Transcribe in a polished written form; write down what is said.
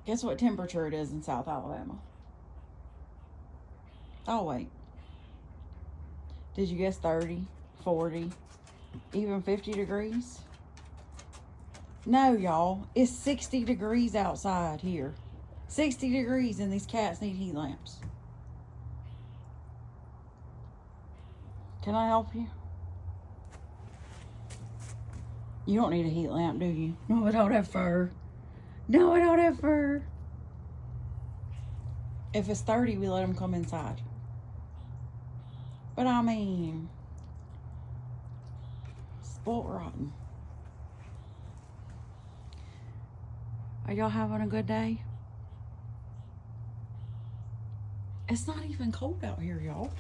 Guess what temperature it is in South Alabama? Oh, wait. Did you guess 30, 40, even 50 degrees? No, y'all. It's 60 degrees outside here. 60 degrees, and these cats need heat lamps. Can I help you? You don't need a heat lamp, do you? No, I don't have fur. No, I don't have fur. If it's 30, we let them come inside. But I mean, spoiled rotten. Are y'all having a good day? It's not even cold out here, y'all.